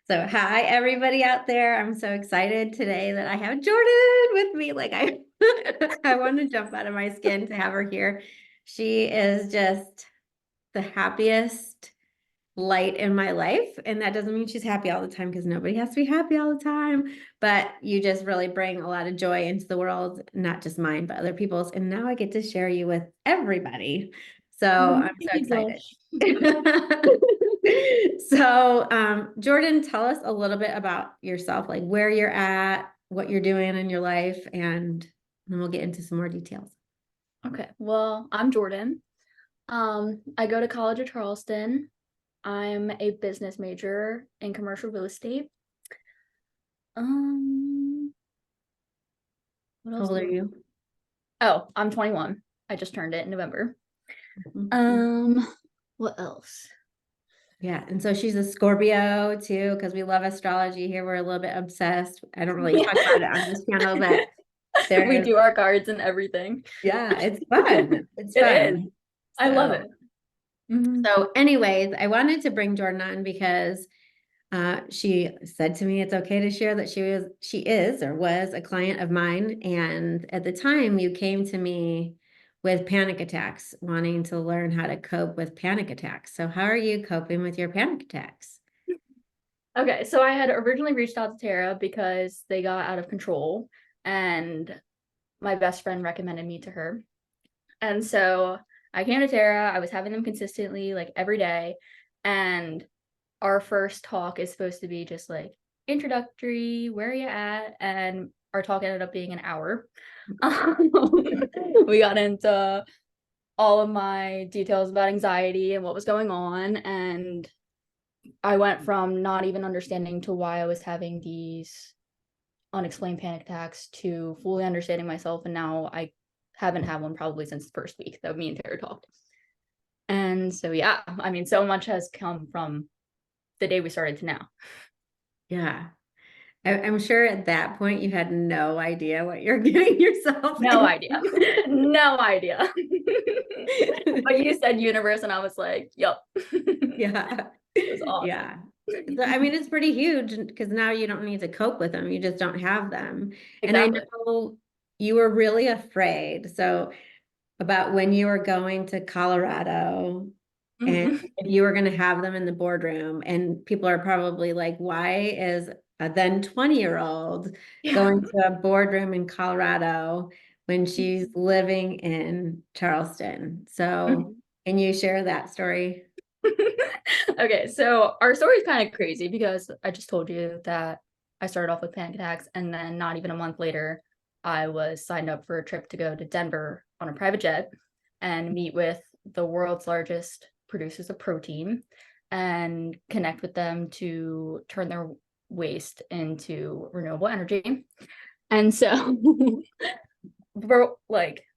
So hi everybody out there. I'm so excited today that I have Jordan with me. Like I I want to jump out of my skin to have her here. She is just the happiest light in my life. And that doesn't mean she's happy all the time because nobody has to be happy all the time. But you just really bring a lot of joy into the world, not just mine, but other people's. And now I get to share you with everybody. So I'm so Thank you, excited. Josh. So, Jordan, tell us a little bit about yourself, like where you're at, what you're doing in your life, and then we'll get into some more details. Okay, well, I'm Jordan. I go to college at Charleston. I'm a business major in commercial real estate. Um, what How else old do are you? you? Oh, I'm 21. I just turned it in November. Mhm. Um, what else? Yeah, and so she's a Scorpio too, because we love astrology here. We're a little bit obsessed. I don't really talk about it on this channel, but We there's, do our cards and everything. yeah, it's fun. It's It is. fun. I love So, it. Mhm. so anyways, I wanted to bring Jordan on because she said to me it's okay to share that she is or was a client of mine. And at the time you came to me with panic attacks, wanting to learn how to cope with panic attacks. So how are you coping with your panic attacks? Okay, so I had originally reached out to Tara because they got out of control, and my best friend recommended me to her. And so I came to Tara, I was having them consistently, like every day. And our first talk is supposed to be just like introductory, where are you at? And our talk ended up being an hour. We got into all of my details about anxiety and what was going on. And I went from not even understanding to why I was having these unexplained panic attacks to fully understanding myself. And now I haven't had one probably since the first week that me and Tara talked. And so, yeah, I mean, so much has come from the day we started to now. Yeah. I'm sure at that point you had no idea what you're getting yourself No into. idea. No idea. But you said universe, and I was like, yup. Yeah. It was awesome. Yeah. So, I mean, it's pretty huge because now you don't need to cope with them. You just don't have them. And I Exactly. know you were really afraid. So about when you were going to Colorado and Mhm. you were going to have them in the boardroom, and people are probably like, why is a then 20-year-old Yeah. going to a boardroom in Colorado when she's living in Charleston? So can you share that story? Okay, so our story is kind of crazy because I just told you that I started off with panic attacks, and then not even a month later, I was signed up for a trip to go to Denver on a private jet and meet with the world's largest producers of protein and connect with them to turn their waste into renewable energy. And so,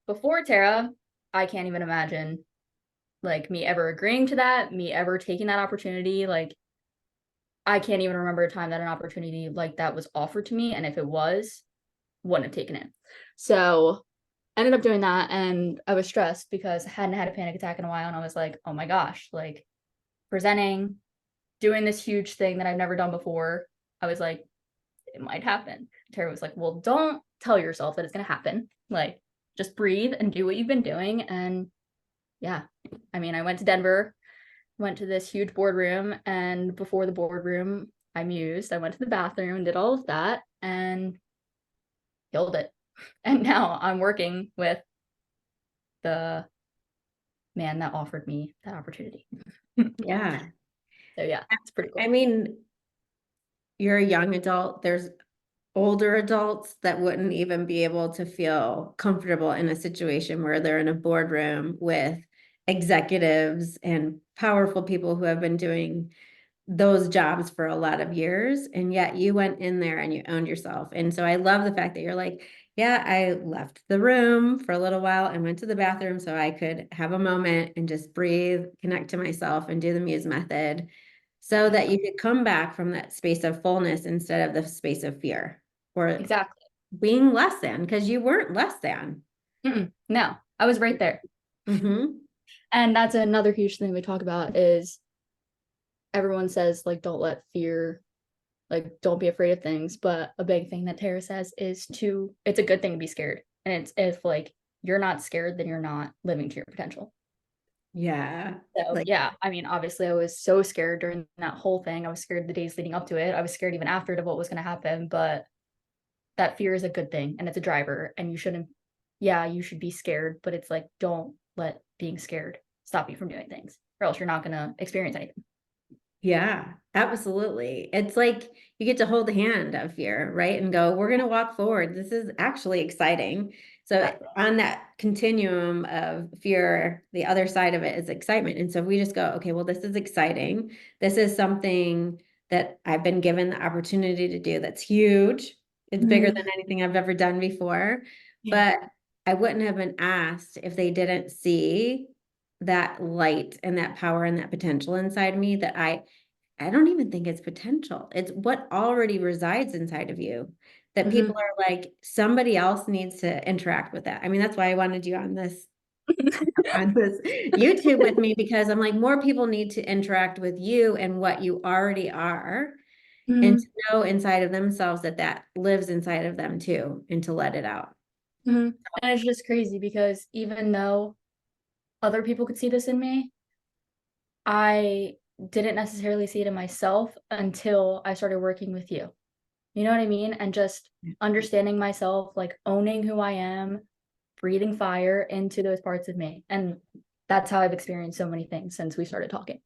before Tara, I can't even imagine like me ever agreeing to that, me ever taking that opportunity. Like I can't even remember a time that an opportunity like that was offered to me. And if it was, wouldn't have taken it. So I ended up doing that, and I was stressed because I hadn't had a panic attack in a while. And I was like, oh my gosh, like presenting, doing this huge thing that I've never done before. I was like, it might happen. Tara was like, well, don't tell yourself that it's gonna happen. Like, just breathe and do what you've been doing. And yeah, I mean, I went to Denver, went to this huge boardroom, and before the boardroom, I mused. I went to the bathroom, did all of that, and killed it. And now I'm working with the man that offered me that opportunity. Yeah. So yeah, it's pretty I cool. mean, you're a young adult. There's older adults that wouldn't even be able to feel comfortable in a situation where they're in a boardroom with executives and powerful people who have been doing those jobs for a lot of years. And yet you went in there and you owned yourself. And so I love the fact that you're like, yeah, I left the room for a little while and went to the bathroom so I could have a moment and just breathe, connect to myself, and do the Muse method so that you could come back from that space of fullness instead of the space of fear or Exactly. being less than, because you weren't less than. No, I was right there. Mm-hmm. And that's another huge thing we talk about is everyone says like don't let fear Like, don't be afraid of things. But a big thing that Tara says is it's a good thing to be scared. And it's if like you're not scared, then you're not living to your potential. Yeah. So Like, yeah, I mean, obviously I was so scared during that whole thing. I was scared the days leading up to it. I was scared even after of what was going to happen, but that fear is a good thing and it's a driver and you shouldn't, yeah, you should be scared, but it's like, don't let being scared stop you from doing things or else you're not going to experience anything. yeah, absolutely. It's like you get to hold the hand of fear, right? And go, we're going to walk forward. This is actually exciting. So Exactly. on that continuum of fear, the other side of it is excitement. And so we just go, okay, well, this is exciting. This is something that I've been given the opportunity to do that's huge. It's bigger than Mhm. anything I've ever done before. Yeah. But I wouldn't have been asked if they didn't see that light and that power and that potential inside me that I don't even think it's potential. It's what already resides inside of you that people Mhm. are like, somebody else needs to interact with that. I mean, that's why I wanted you on this YouTube with me because I'm like, more people need to interact with you and what you already are and to Mhm. know inside of themselves that that lives inside of them too and to let it out. Mhm. And it's just crazy because even though other people could see this in me, I didn't necessarily see it in myself until I started working with you. You know what I mean? And just understanding myself, like owning who I am, breathing fire into those parts of me. And that's how I've experienced so many things since we started talking.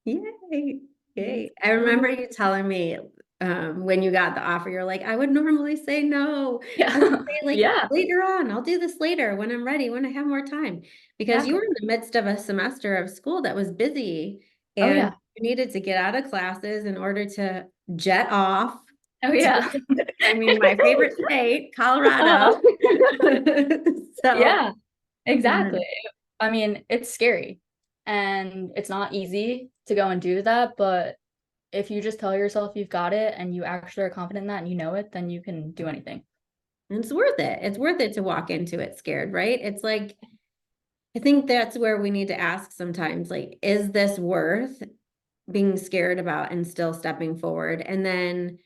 Yay. Mhm. Yay. I remember you telling me when you got the offer, you're like, I would normally say no. I would Yeah. say like Yeah, later on, I'll do this later when I'm ready, when I have more time. Because you exactly. were in the midst of a semester of school that was busy Oh and yeah. you needed to get out of classes in order to jet off Oh to, yeah. I mean, my favorite state, Colorado. Uh, So, yeah, exactly. I mean, it's scary and it's not easy to go and do that, but if you just tell yourself you've got it and you actually are confident in that and you know it, then you can do anything. it's worth it. It's worth it to walk into it scared, right? It's like, I think that's where we need to ask sometimes, like, is this worth being scared about and still stepping forward? And then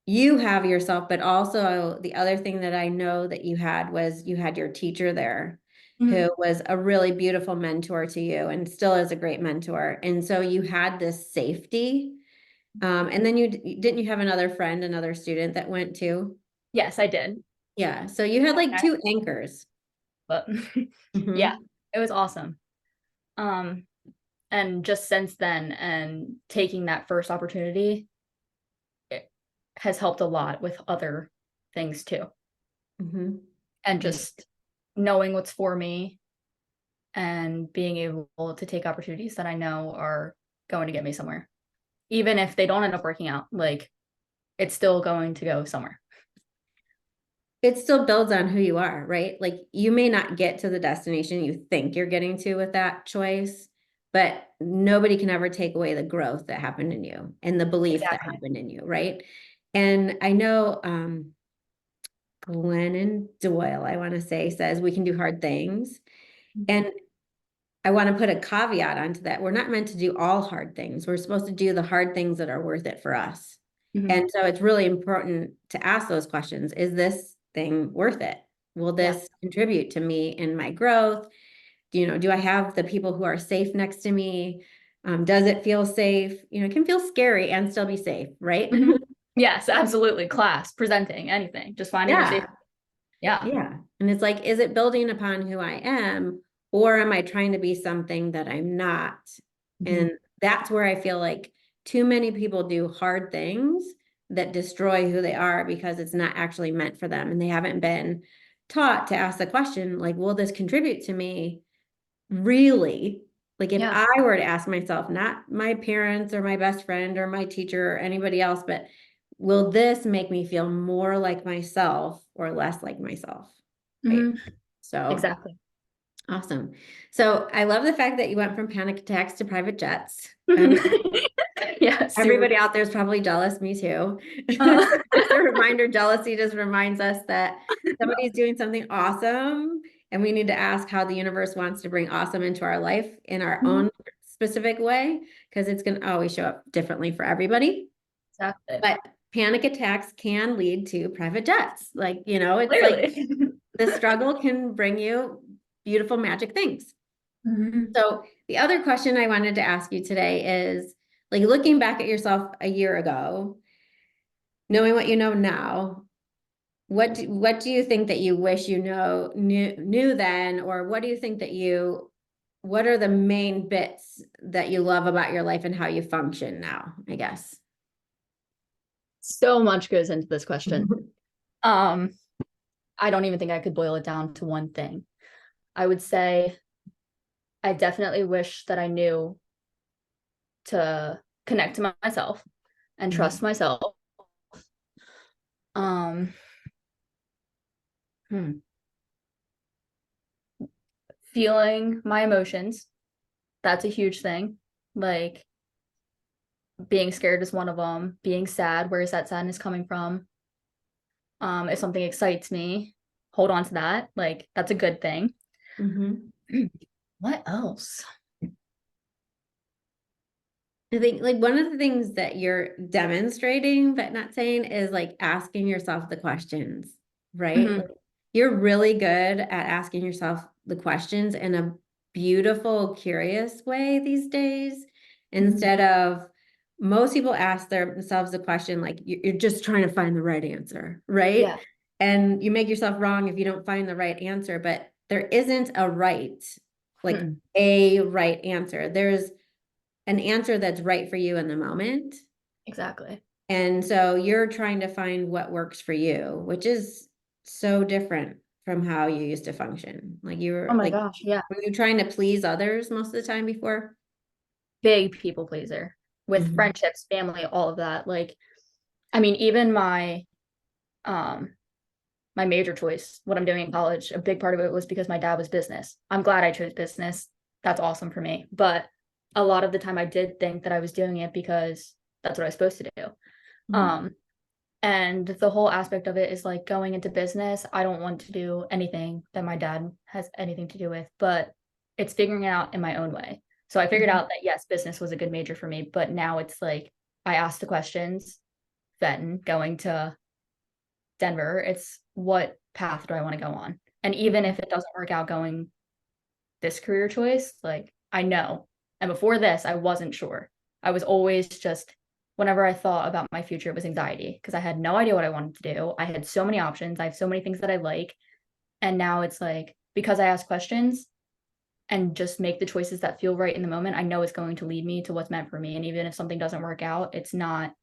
you have yourself, but also the other thing that I know that you had was you had your teacher there Mhm. who was a really beautiful mentor to you and still is a great mentor. And so you had this safety. And then didn't you have another friend, another student that went too? Yes, I did. Yeah. So you had like Okay. two anchors. But yeah, Mhm. it was awesome. Um, and just since then and taking that first opportunity, it has helped a lot with other things too. Mhm. And Yeah. just knowing what's for me and being able to take opportunities that I know are going to get me somewhere. Even if they don't end up working out, like it's still going to go somewhere. It still builds on who you are, right? Like you may not get to the destination you think you're getting to with that choice, but nobody can ever take away the growth that happened in you and the belief that Exactly. happened in you, right? And I know Glennon Doyle, I want to say, says we can do hard things. And I want to put a caveat onto that. We're not meant to do all hard things. We're supposed to do the hard things that are worth it for us. Mhm. And so it's really important to ask those questions. Is this thing worth it? Will Yeah. this contribute to me in my growth? Do I have the people who are safe next to me? Does it feel safe? It can feel scary and still be safe, right? Mhm. Yes, absolutely. Class, presenting, anything, just finding your safe. Yeah. Yeah. Yeah. And it's like, is it building upon who I am, or am I trying to be something that I'm not? And Mhm. that's where I feel like too many people do hard things that destroy who they are because it's not actually meant for them. And they haven't been taught to ask the question, like, will this contribute to me? Really? Like, if Yeah. I were to ask myself, not my parents or my best friend or my teacher or anybody else, but will this make me feel more like myself or less like myself? Right. Mhm. So Exactly. awesome. So I love the fact that you went from panic attacks to private jets. Yeah, super. Everybody out there is probably jealous, me too. Uh, Just a reminder, jealousy just reminds us that somebody's doing something awesome, and we need to ask how the universe wants to bring awesome into our life in our Mhm. own specific way, because it's going to always show up differently for everybody. Exactly. but panic attacks can lead to private jets. Like, it's like Clearly. the struggle can bring you beautiful magic things. Mhm. So the other question I wanted to ask you today is like looking back at yourself a year ago, knowing what you know now, what do you think that you wish knew then, or what do you think that what are the main bits that you love about your life and how you function now, I guess? So much goes into this question. Um, I don't even think I could boil it down to one thing. I would say I definitely wish that I knew to connect to myself and trust myself. Um, hmm, Feeling my emotions, that's a huge thing. Like being scared is one of them. Being sad, where is that sadness coming from? If something excites me, hold on to that. Like that's a good thing. Mhm. What else? I think like one of the things that you're demonstrating, but not saying, is like asking yourself the questions, right? Mhm. Like, you're really good at asking yourself the questions in a beautiful, curious way these days, Mhm. instead of most people ask themselves the question like you're just trying to find the right answer, right? Yeah. And you make yourself wrong if you don't find the right answer, but there isn't like Mm-mm. a right answer. There's an answer that's right for you in the moment. Exactly. And so you're trying to find what works for you, which is so different from how you used to function. Like Oh my gosh, yeah. were you trying to please others most of the time before? Big people pleaser with Mhm. friendships, family, all of that. Like, I mean, even um my major choice, what I'm doing in college, a big part of it was because my dad was business. I'm glad I chose business. That's awesome for me. But a lot of the time I did think that I was doing it because that's what I was supposed to do. Mhm. Um, and the whole aspect of it is like going into business. I don't want to do anything that my dad has anything to do with, but it's figuring it out in my own way. So I figured Mhm. out that yes, business was a good major for me, but now it's like I asked the questions, Fenton, going to Denver, it's what path do I want to go on? And even if it doesn't work out going this career choice, like I know. And before this, I wasn't sure. I was always just, whenever I thought about my future, it was anxiety because I had no idea what I wanted to do. I had so many options. I have so many things that I like. And now it's like, because I ask questions and just make the choices that feel right in the moment, I know it's going to lead me to what's meant for me. And even if something doesn't work out, it's not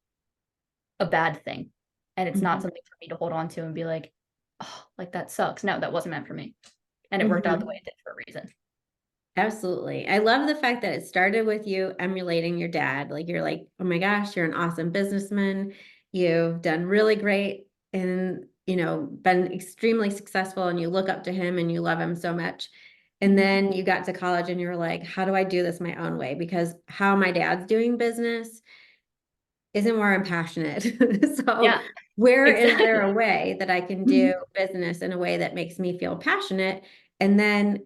a bad thing. And it's not Mhm. something for me to hold on to and be like, oh, like that sucks. No, that wasn't meant for me. And it worked out the way Mhm. it did for a reason. Absolutely. I love the fact that it started with you emulating your dad. Like you're like, oh my gosh, you're an awesome businessman. You've done really great and, been extremely successful and you look up to him and you love him so much. And then you got to college and you were like, how do I do this my own way? Because how my dad's doing business isn't where I'm passionate. So Yeah, where is there a exactly. way that I can do Mhm. business in a way that makes me feel passionate? And then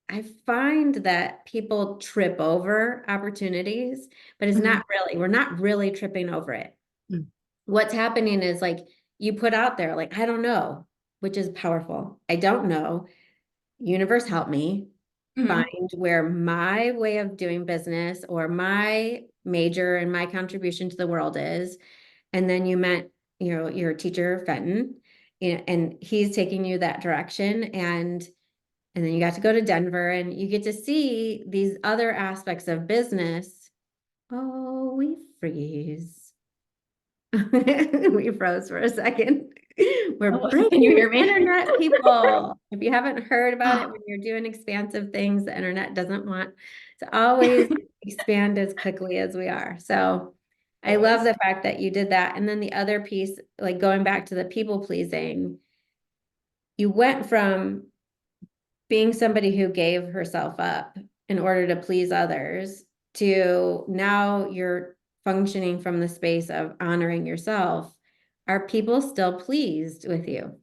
I find that people trip over opportunities, but it's Mhm. not really, we're not really tripping over it. Mhm. What's happening is like you put out there, like, I don't know, which is powerful. I don't know. Universe help me Mhm. find where my way of doing business or my major and my contribution to the world is. And then you met, your teacher, Fenton, and he's taking you that direction. And then you got to go to Denver and you get to see these other aspects of business. Oh, we freeze. We froze for a second. We're Oh, breaking can you hear the me? internet, people. If you haven't heard about it, when you're doing expansive things, the internet doesn't want to always expand as quickly as we are. So I love Always. the fact that you did that. And then the other piece, like going back to the people pleasing, you went from being somebody who gave herself up in order to please others to now you're functioning from the space of honoring yourself. Are people still pleased with you?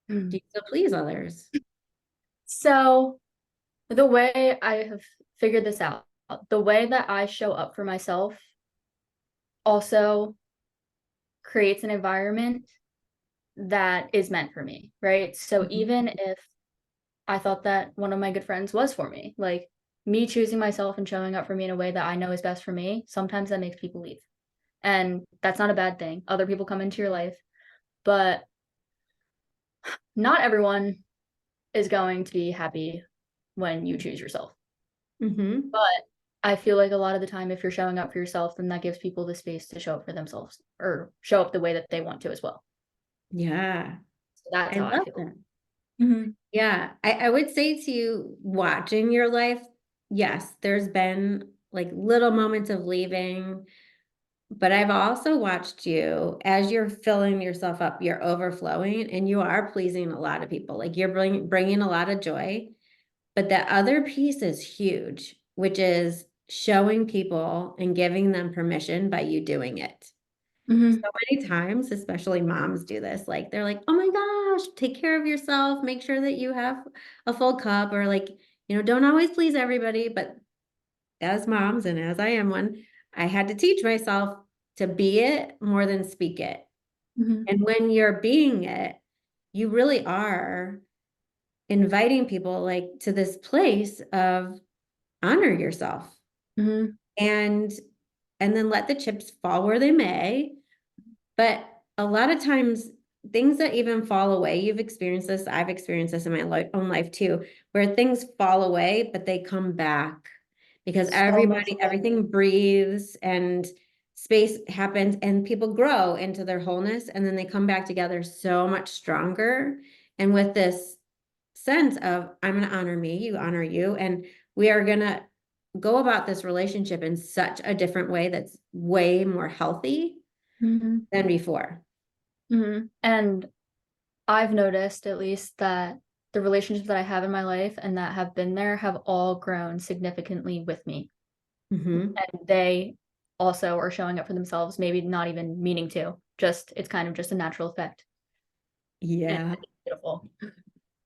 Do Mm. you still please others? So the way I have figured this out, the way that I show up for myself also creates an environment that is meant for me, right? So Mhm. even if I thought that one of my good friends was for me, like me choosing myself and showing up for me in a way that I know is best for me, sometimes that makes people leave. And that's not a bad thing. Other people come into your life, but not everyone is going to be happy when you choose yourself. Mhm. But I feel like a lot of the time, if you're showing up for yourself, then that gives people the space to show up for themselves or show up the way that they want to as well. Yeah, So that's I how I love feel. that. Mhm. Yeah, I would say to you, watching your life, yes, there's been like little moments of leaving, but I've also watched you as you're filling yourself up, you're overflowing, and you are pleasing a lot of people. Like you're bringing a lot of joy. But the other piece is huge, which is showing people and giving them permission by you doing it. Mhm. So many times, especially moms do this, like they're like, oh my gosh, take care of yourself, make sure that you have a full cup, or like, don't always please everybody. But as moms, and as I am one, I had to teach myself to be it more than speak it. Mhm. And when you're being it, you really are inviting people like to this place of honor yourself Mhm. and and then let the chips fall where they may. But a lot of times, things that even fall away, you've experienced this, I've experienced this in my own life too, where things fall away, but they come back because So much everything breathes and space happens and people grow into their wholeness and then they come back together so much stronger. And with this sense of, I'm going to honor me, you honor you, and we are going to go about this relationship in such a different way that's way more healthy Mhm. than before. Mhm. And I've noticed at least that the relationships that I have in my life and that have been there have all grown significantly with me. Hmm. And they also are showing up for themselves, maybe not even meaning to. Just it's kind of just a natural effect. And Yeah. it's beautiful.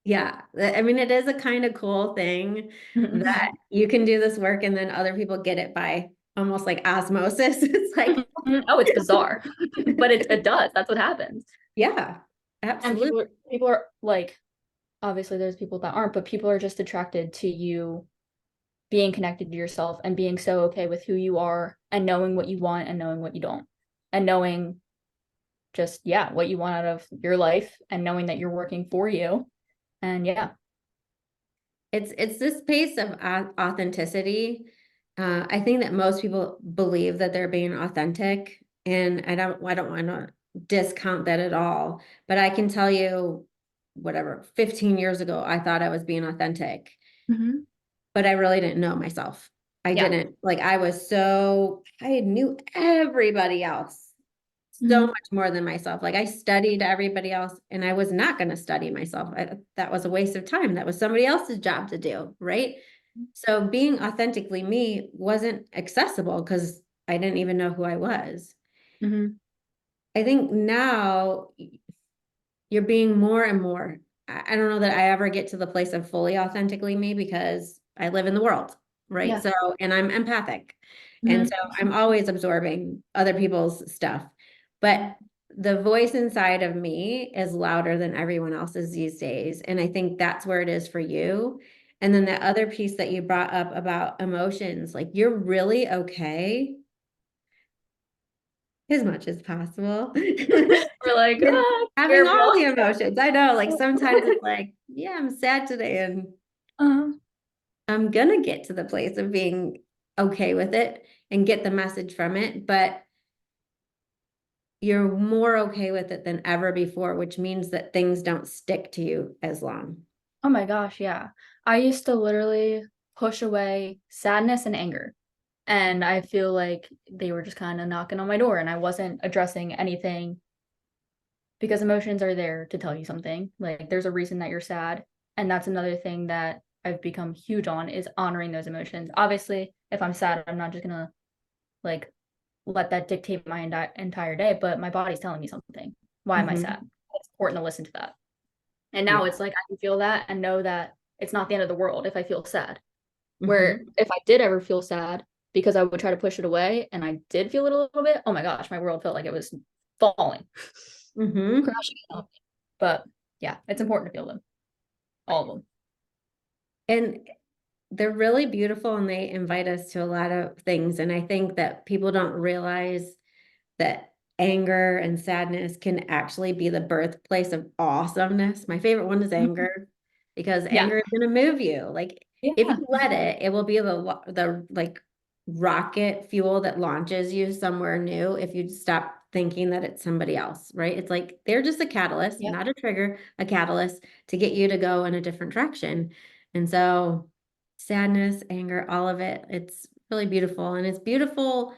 Yeah. I mean, it is a kind of cool thing that you can do this work and then other people get it by almost like osmosis. It's like, Oh, it's bizarre. But it does. That's what happens. yeah, And absolutely. people are like, obviously there's people that aren't, but people are just attracted to you being connected to yourself and being so okay with who you are and knowing what you want and knowing what you don't. And knowing just, yeah, what you want out of your life and knowing that you're working for you. And yeah. It's this pace of authenticity. I think that most people believe that they're being authentic, and I don't want to discount that at all. But I can tell you, whatever, 15 years ago, I thought I was being authentic, Mhm. but I really didn't know myself. I Yeah. didn't like I knew everybody else so Mhm. much more than myself. Like I studied everybody else and I was not going to study myself. That was a waste of time. That was somebody else's job to do, right? So being authentically me wasn't accessible because I didn't even know who I was. Mhm. I think now you're being more and more. I don't know that I ever get to the place of fully authentically me because I live in the world, right? Yeah. So, and I'm empathic. And so Mhm. I'm always absorbing other people's stuff. But the voice inside of me is louder than everyone else's these days. And I think that's where it is for you. And then the other piece that you brought up about emotions, like you're really okay as much as possible. We're like, With ah, having careful. all the emotions. I know, like sometimes it's like, yeah, I'm sad today and Uh, I'm gonna get to the place of being okay with it and get the message from it, but you're more okay with it than ever before, which means that things don't stick to you as long. oh my gosh, yeah. I used to literally push away sadness and anger. And I feel like they were just kind of knocking on my door and I wasn't addressing anything because emotions are there to tell you something. Like there's a reason that you're sad. And that's another thing that I've become huge on is honoring those emotions. Obviously, if I'm sad, I'm not just gonna like let that dictate my entire day, but my body's telling me something. Why am I sad? Mhm. It's important to listen to that. And now Yeah. it's like I can feel that and know that it's not the end of the world if I feel sad. Where Mhm. if I did ever feel sad, because I would try to push it away and I did feel it a little bit. Oh my gosh, my world felt like it was falling, Mm-hmm. crashing down. But yeah, it's important to feel them, all of them. And they're really beautiful and they invite us to a lot of things. And I think that people don't realize that anger and sadness can actually be the birthplace of awesomeness. My favorite one is Mhm. anger because Yeah. anger is going to move you. Like if Yeah. you let it, it will be the like rocket fuel that launches you somewhere new if you stop thinking that it's somebody else, right? It's like they're just a catalyst, Yeah. not a trigger, a catalyst to get you to go in a different direction. And so sadness, anger, all of it, it's really beautiful. And it's beautiful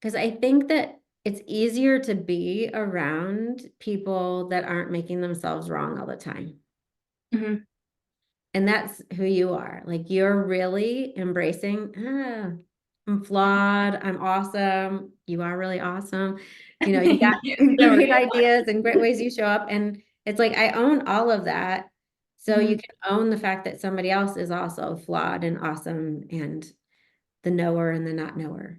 because I think that it's easier to be around people that aren't making themselves wrong all the time. Hmm. And that's who you are. Like you're really embracing, I'm flawed, I'm awesome. You are really awesome. You Thank got you so great much. ideas and great ways you show up. And it's like I own all of that. So you Mhm. can own the fact that somebody else is also flawed and awesome and the knower and the not knower.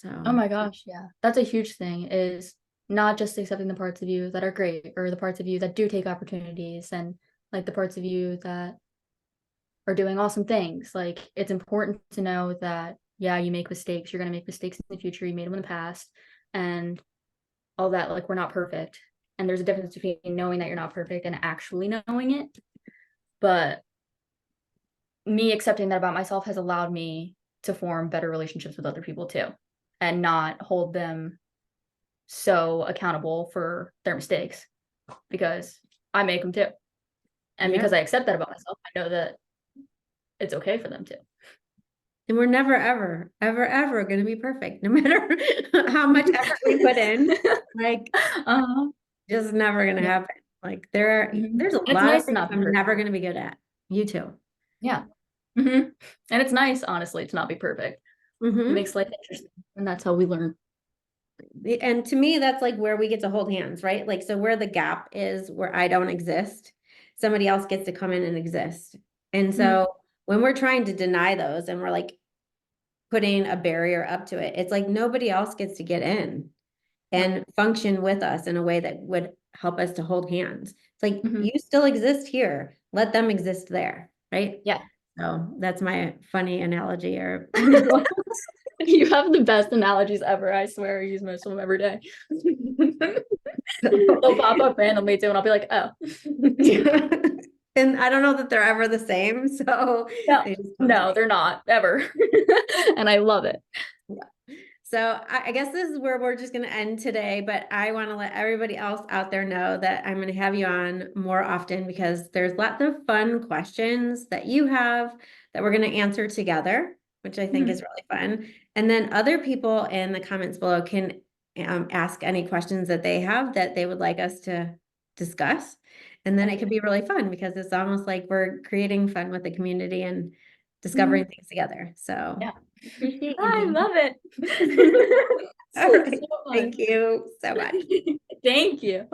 Oh So my gosh, yeah. That's a huge thing is not just accepting the parts of you that are great or the parts of you that do take opportunities and like the parts of you that are doing awesome things. Like it's important to know that yeah, you make mistakes. You're gonna make mistakes in the future. You made them in the past and all that. Like we're not perfect. And there's a difference between knowing that you're not perfect and actually knowing it. But me accepting that about myself has allowed me to form better relationships with other people too and not hold them so accountable for their mistakes because I make them too. And because yep. I accept that about myself, I know that it's okay for them to. And we're never, ever, ever, ever going to be perfect, no matter how much effort we put in. Like, uh, just never going to yeah. happen. Like, there's a It's lot of nice to things not be I'm perfect. never going to be good at. You too. Yeah. And it's nice, honestly, to not be perfect. It Hmm. makes life interesting. And that's how we learn. And to me, that's like where we get to hold hands, right? Like, so where the gap is, where I don't exist, somebody else gets to come in and exist. And Mhm. so when we're trying to deny those and we're like putting a barrier up to it, it's like nobody else gets to get in Yeah. and function with us in a way that would help us to hold hands. It's like Mhm. you still exist here. Let them exist there, right? Yeah. So that's my funny analogy or You have the best analogies ever. I swear I use most of them every day. They'll pop up randomly too, and I'll be like, oh. and I don't know that they're ever the same. So No, they just come to no, me. they're not ever. And I love it. So I guess this is where we're just going to end today, but I want to let everybody else out there know that I'm going to have you on more often because there's lots of fun questions that you have that we're going to answer together, which I think Mhm. is really fun. And then other people in the comments below can ask any questions that they have that they would like us to discuss. And then it could be really fun because it's almost like we're creating fun with the community and discovering Mhm. things together. So Yeah. appreciate you I being love it. all right. So fun. Thank you so much. Thank you.